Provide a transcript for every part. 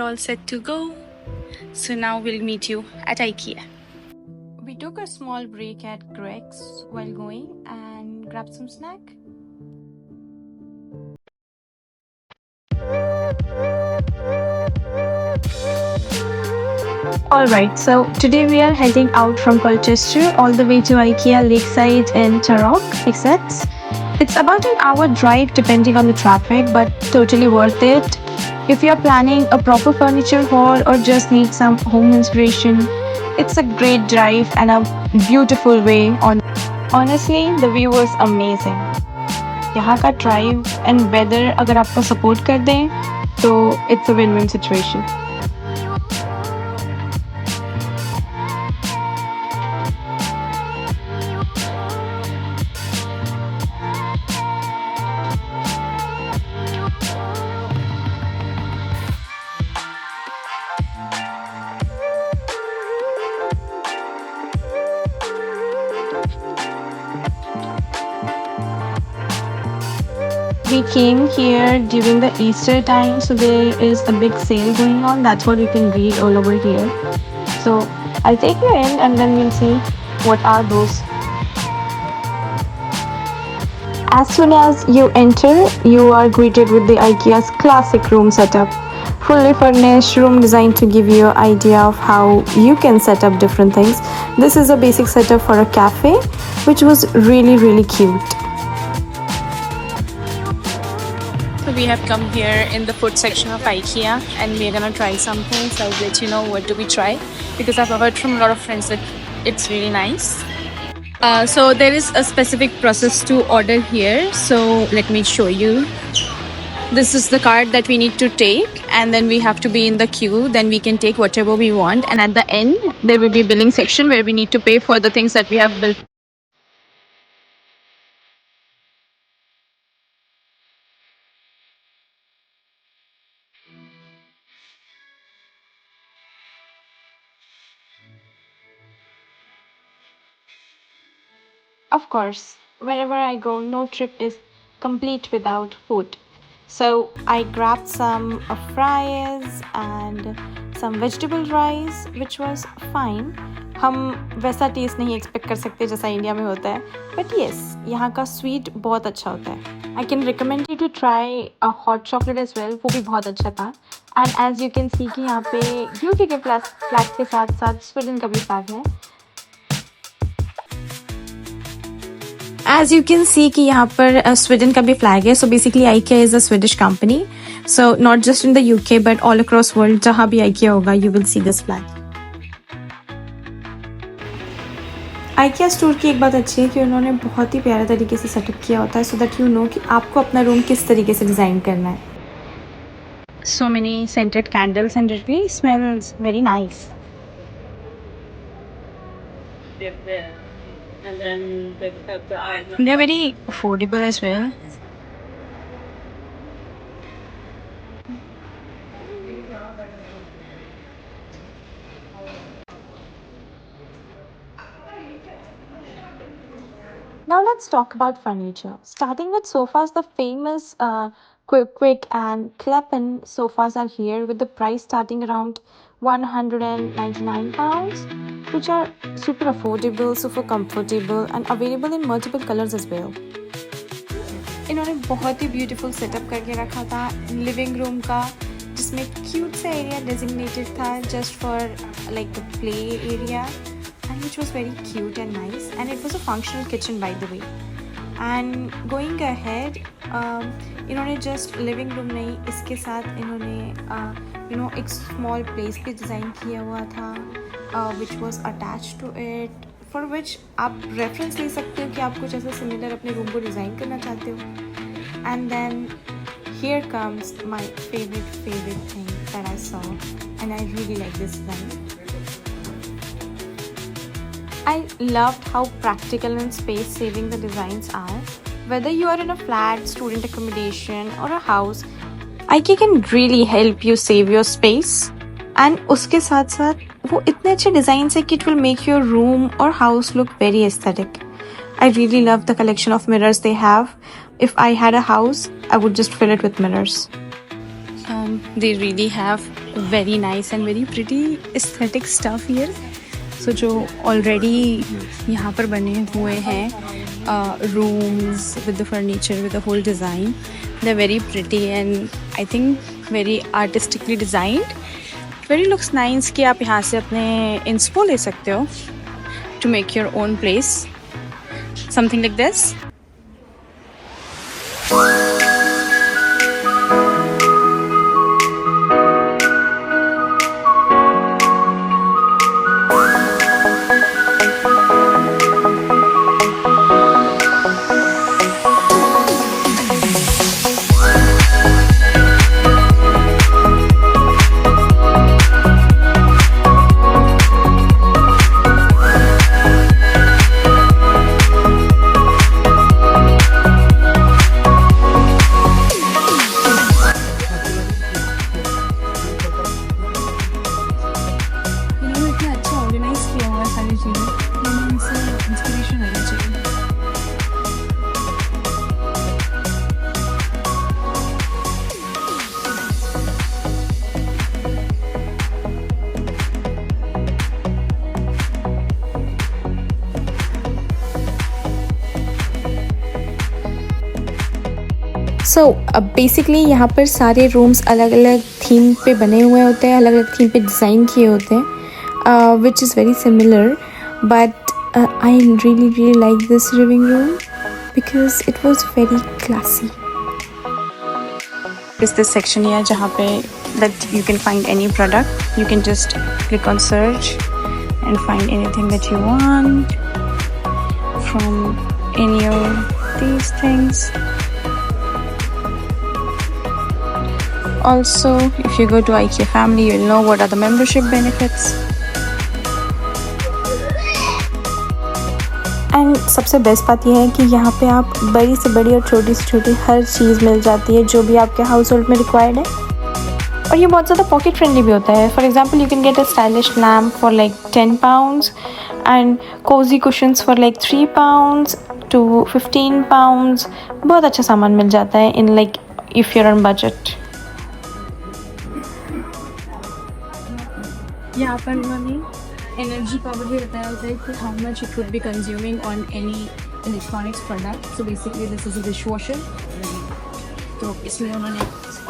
all set to go. So now we'll meet you at IKEA. We took a small break at Greg's while going and grabbed some snack. Alright, so today we are heading out from Colchester all the way to IKEA Lakeside in Tarok, Essex. It's about an hour drive depending on the traffic, but totally worth it. If you're planning a proper furniture haul or just need some home inspiration, it's a great drive and a beautiful way on. Honestly, the view was amazing. यहाँ का drive and weather अगर आपको support कर दें, तो it's a win-win situation. We came here during the Easter time, so there is a big sale going on. That's what you can read all over here. So I'll take you in and then we'll see what are those. As soon as you enter, you are greeted with the IKEA's classic room setup. Fully furnished room designed to give you an idea of how you can set up different things. This is a basic setup for a cafe, which was really cute. So we have come here in the food section of IKEA and we're gonna try something. So I'll let you know what do we try, because I've heard from a lot of friends that it's really nice. So there is a specific process to order here. So let me show you. This is the card that we need to take, and then we have to be in the queue. Then we can take whatever we want, and at the end there will be a billing section where we need to pay for the things that we have built. Of course, wherever I go, no trip is complete without food. So I grabbed some fries and some vegetable rice, which was fine. हम वैसा test नहीं expect कर सकते जैसा India में होता है, but yes यहाँ का स्वीट बहुत अच्छा होता है. I can recommend you to try a hot chocolate as well, वो भी बहुत अच्छा था. And as you can see कि यहाँ पे यूके के फ्लैग के साथ साथ स्वीडन का भी फ्लैग है. As you can see कि यहाँ पर स्वीडन का भी फ्लैग है. So basically IKEA is a Swedish company. So not just in the UK but all across world जहाँ भी IKEA होगा you will see this flag. IKEA store की एक बात अच्छी है कि उन्होंने बहुत ही प्यारे तरीके से सेटअप किया होता है, सो दैट यू नो कि आपको अपना रूम किस तरीके से डिज़ाइन करना है. So many scented candles and it really smells very nice. They're very affordable as well. Now let's talk about furniture. Starting with sofas, the famous Quick and Kleppen sofas are here with the price starting around £199, which are super affordable, super comfortable and available in multiple colors as well. इन्होंने बहुत ही beautiful setup करके रखा था living room का, जिसमें cute सा area designated था just for like the play area, and which was very cute and nice, and it was a functional kitchen by the way. And going ahead, इन्होंने just living room नहीं, इसके साथ इन्होंने एक small place भी design किया हुआ था which was attach to it, for which आप रेफरेंस ले सकते हो कि आप कुछ ऐसा सिमिलर अपने रूम को डिज़ाइन करना चाहते हो. And then here comes my favourite thing that I saw and I really like this design. I loved how practical and space-saving the designs are. Whether you are in a flat, student accommodation or a house, IKEA can really help you save your space. And उसके साथ साथ वो इतने अच्छे designs है कि it will make your room or house look very aesthetic. I really love the collection of mirrors they have. If I had a house, I would just fill it with mirrors. They really have very nice and very pretty aesthetic stuff here. So जो already यहाँ पर बने हुए हैं rooms with the furniture, with the whole design, they're very pretty and I think very artistically designed. Very looks nice कि आप यहाँ से अपने inspo ले सकते हो to make your own place, something like this. So basically यहाँ पर सारे रूम्स अलग अलग थीम पे बने हुए होते हैं, अलग अलग थीम पे डिज़ाइन किए होते हैं, which is very similar, but I really like this living room because it was very classy. Is this section here जहाँ पे that you can find any product. You can just click on search and find anything that you want from any of these things. Also, if you go to IKEA family, you'll know what are the membership benefits. And सबसे best बात यह है कि यहाँ पे आप बड़ी से बड़ी और छोटी से छोटी हर चीज़ मिल जाती है जो भी आपके हाउस होल्ड में रिक्वायर्ड है. और ये बहुत ज़्यादा पॉकेट फ्रेंडली भी होता है. For example you can get a stylish lamp for like £10 and cosy cushions for like £3 to £15. बहुत अच्छा सामान मिल जाता है in like if you're on budget. यहाँ पर उन्होंने एनर्जी पावर भी बताया होता है कि how much it would be consuming on any electronics product. So basically this is a dishwasher, तो इसलिए उन्होंने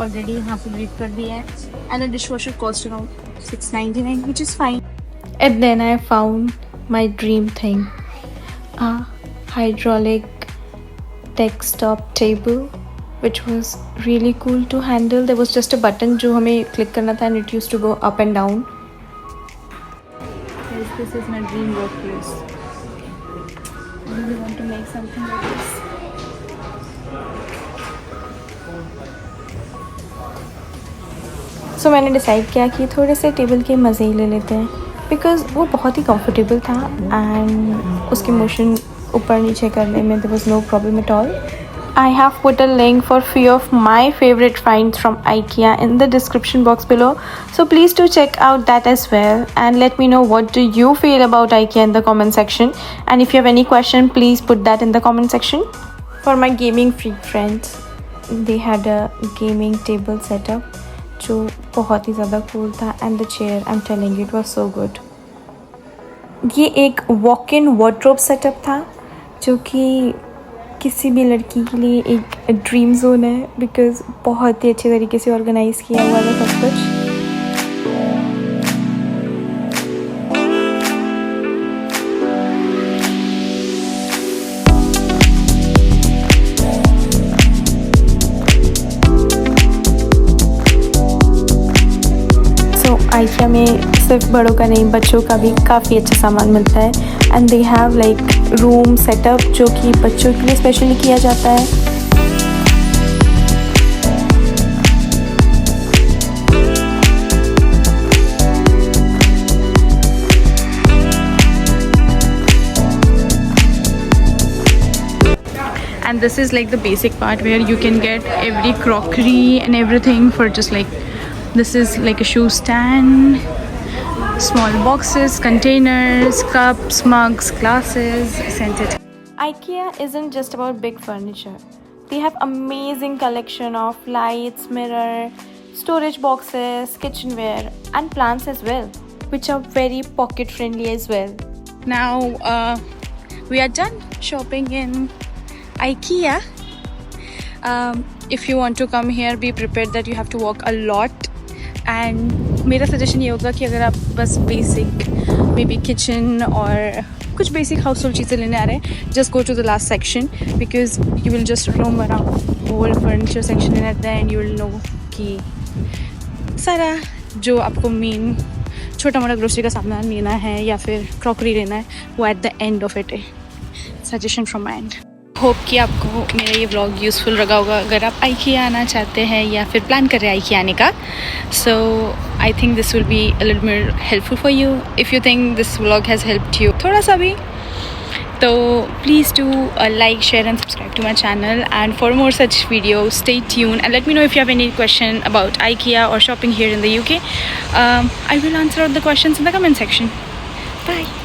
ऑलरेडी यहाँ पर रीड कर दिया है. And the dishwasher cost around $6.99 which is fine. And then I found my dream thing, a hydraulic desktop table, which was really cool to handle. There was just a button जो हमें click करना था and it used to go up and down. Yes, this is my dream workplace. I really want to make something like this. So मैंने decide किया कि थोड़े से table के मज़े ही ले लेते हैं बिकॉज़ वो बहुत ही कंफर्टेबल था एंड उसकी मोशन ऊपर नीचे करने में there was no problem at all. I have put a link for few of my favorite finds from IKEA in the description box below. So please do check out that as well and let me know what do you feel about IKEA in the comment section. And if you have any question, please put that in the comment section. For my gaming freak friends, they had a gaming table setup जो बहुत ही ज़्यादा cool था and the chair, I'm telling you, it was so good. ये एक walk-in wardrobe setup था जो कि किसी भी लड़की के लिए एक ड्रीम जोन है बिकॉज़ बहुत ही अच्छे तरीके से ऑर्गेनाइज़ किया हुआ था सब कुछ. IKEA में सिर्फ बड़ों का नहीं बच्चों का भी काफ़ी अच्छा सामान मिलता है and they have like room setup जो कि बच्चों के लिए स्पेशली किया जाता है. And this is like the basic part where you can get every crockery and everything for just like, this is like a shoe stand, small boxes, containers, cups, mugs, glasses, scented. IKEA isn't just about big furniture. They have amazing collection of lights, mirror, storage boxes, kitchenware, and plants as well, which are very pocket friendly as well. Now we are done shopping in IKEA. If you want to come here, be prepared that you have to walk a lot. And मेरा suggestion ये होगा कि अगर आप बस basic may be kitchen और कुछ basic house hold चीज़ें लेने आ रहे हैं, just go to the last section because you will just roam around whole furniture section in at the end you will know कि सारा जो आपको मेन छोटा मोटा ग्रोसरी का सामान लेना है या फिर क्रॉकरी लेना है वो at the end of it है. Suggestion from my end. Hope कि आपको मेरा ये व्लॉग यूज़फुल लगा होगा अगर आप IKEA आना चाहते हैं या फिर प्लान कर रहे हैं IKEA आने का. So I think this will be a little more helpful for you. If you think this vlog has helped you थोड़ा सा भी, तो please do like, share and subscribe to my channel, and for more such videos stay tuned and let me know if you have any question about IKEA or shopping here in the UK. I will answer all the questions in the comment section. Bye.